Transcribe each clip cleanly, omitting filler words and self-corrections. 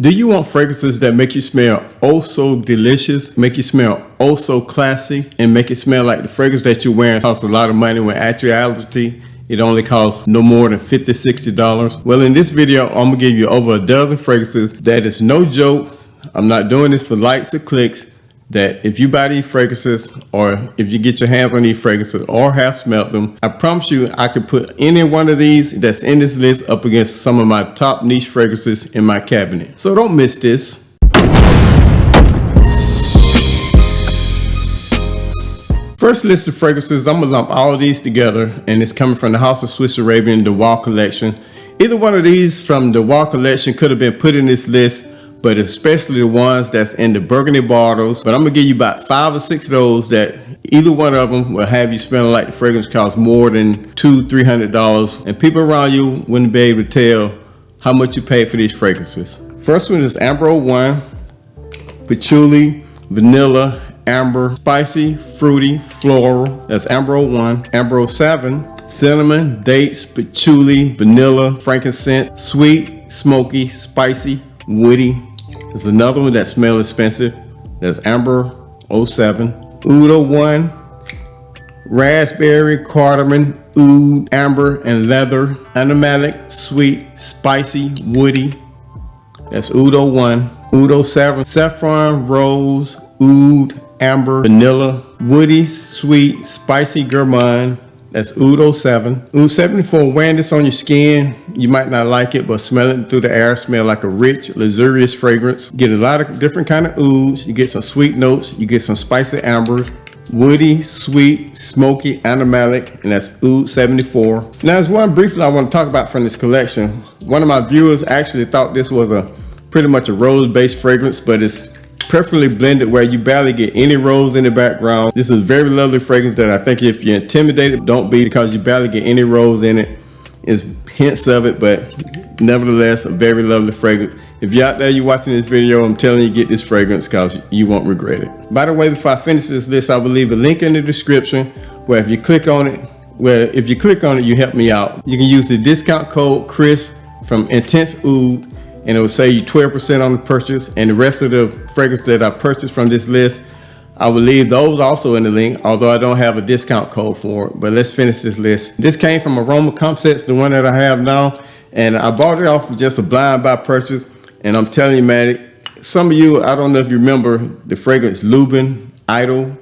Do you want fragrances that make you smell oh so delicious, make you smell oh so classy, and make it smell like the fragrance that you're wearing costs a lot of money when actuality it only costs no more than $50, $60? Well, in this video, I'm gonna give you over a dozen fragrances that is no joke. I'm not doing this for likes or clicks. That if you buy these fragrances, or if you get your hands on these fragrances or have smelled them, I promise you I could put any one of these that's in this list up against some of my top niche fragrances in my cabinet. So don't miss this. First list of fragrances, I'm gonna lump all of these together, and it's coming from the House of Swiss Arabian, the Wall Collection. Either one of these from the Wall Collection could have been put in this list, but especially the ones that's in the burgundy bottles. But I'm gonna give you about 5 or 6 of those that either one of them will have you smelling like the fragrance costs more than $200-300, and people around you wouldn't be able to tell how much you paid for these fragrances. First one is Amber 01, patchouli, vanilla, amber, spicy, fruity, floral. That's Amber 01. Amber 07, cinnamon, dates, patchouli, vanilla, frankincense, sweet, smoky, spicy, woody. There's another one that smells expensive. That's Amber 07. Oud 01, raspberry, cardamom, oud, amber, and leather. Animalic, sweet, spicy, woody. That's Oud 01. Oud 07, saffron, rose, oud, amber, vanilla, woody, sweet, spicy, gourmand. That's Oud 07. Oud 74, wearing this on your skin, you might not like it, but smelling through the air, smell like a rich, luxurious fragrance. Get a lot of different kind of ouds. You get some sweet notes. You get some spicy amber, woody, sweet, smoky, animalic, and that's Oud 74. Now, there's one briefly I want to talk about from this collection. One of my viewers actually thought this was pretty much a rose-based fragrance, but it's perfectly blended where you barely get any rose in the background. This is a very lovely fragrance that I think if you're intimidated, don't be, because you barely get any rose in it. It's hints of it, but nevertheless, a very lovely fragrance. If you're out there, you're watching this video, I'm telling you, get this fragrance because you won't regret it. By the way, before I finish this list, I will leave a link in the description where if you click on it, you help me out. You can use the discount code Chris from Intense Oud, and it will save you 12% on the purchase. And the rest of the fragrances that I purchased from this list, I will leave those also in the link, although I don't have a discount code for it. But let's finish this list. This came from Aroma Concepts, the one that I have now, and I bought it off of just a blind buy purchase. And I'm telling you, man, some of you, I don't know if you remember the fragrance Lubin Idol,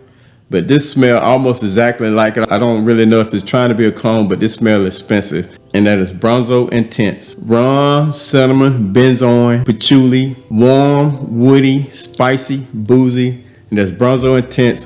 but this smell almost exactly like it. I don't really know if it's trying to be a clone, but this smell is expensive. And that is Bronzo Intense. Rum, cinnamon, benzoin, patchouli, warm, woody, spicy, boozy. And that's Bronzo Intense.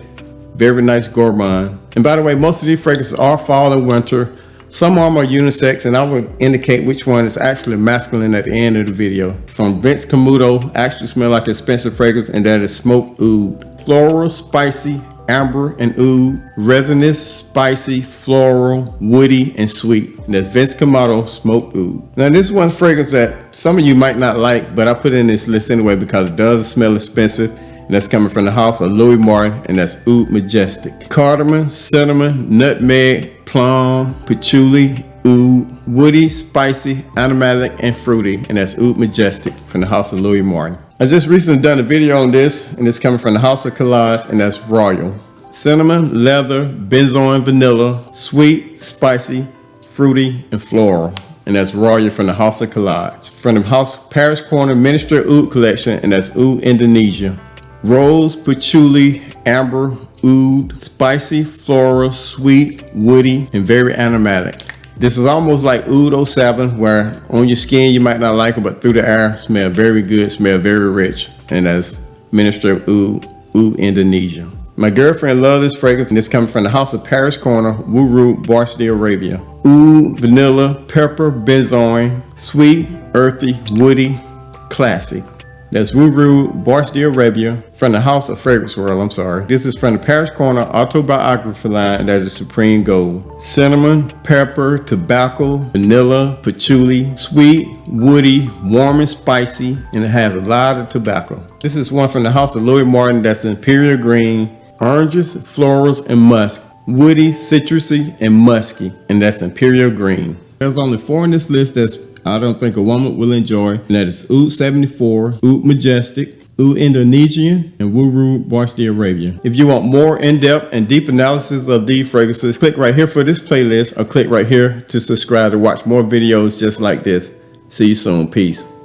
Very nice gourmand. And by the way, most of these fragrances are fall and winter. Some of them are unisex, and I will indicate which one is actually masculine at the end of the video. From Vince Camuto, actually smell like an expensive fragrance, and that is Smoked Oud. Floral, spicy, amber, and oud. Resinous, spicy, floral, woody, and sweet. And that's Vince Camuto Smoked Oud. Now, this one fragrance that some of you might not like, but I put it in this list anyway because it does smell expensive. And that's coming from the House of Louis Martin, and that's Oud Majestic. Cardamom, cinnamon, nutmeg, plum, patchouli, oud, woody, spicy, animalic, and fruity. And that's Oud Majestic from the House of Louis Martin. I just recently done a video on this, and it's coming from the House of Collage, and that's Royal. Cinnamon, leather, benzoin, vanilla, sweet, spicy, fruity, and floral. And that's Royal from the House of Collage. From the House Paris Corner Minister Oud Collection, and that's Oud Indonesia. Rose, patchouli, amber, oud, spicy, floral, sweet, woody, and very animalic. This is almost like Oud 07, where on your skin you might not like it, but through the air, smell very good, smell very rich. And that's Minister of Oud Indonesia. My girlfriend loves this fragrance, and it's coming from the House of Paris Corner, Wuru, Saudi Arabia. Oud, vanilla, pepper, benzoin, sweet, earthy, woody, classy. That's Wuru, Saudi Arabia, from the House of Fragrance World, I'm sorry. This is from the Paris Corner Autobiography line, and that is Supreme Gold. Cinnamon, pepper, tobacco, vanilla, patchouli, sweet, woody, warm and spicy, and it has a lot of tobacco. This is one from the House of Louis Martin, that's Imperial Green, oranges, florals, and musk. Woody, citrusy, and musky, and that's Imperial Green. There's only 4 in this list that's I don't think a woman will enjoy. And that is Oud 74, Oud Majestic, Oud Indonesian, and Wuru Varsity Arabian. If you want more in-depth and deep analysis of these fragrances, click right here for this playlist or click right here to subscribe to watch more videos just like this. See you soon. Peace.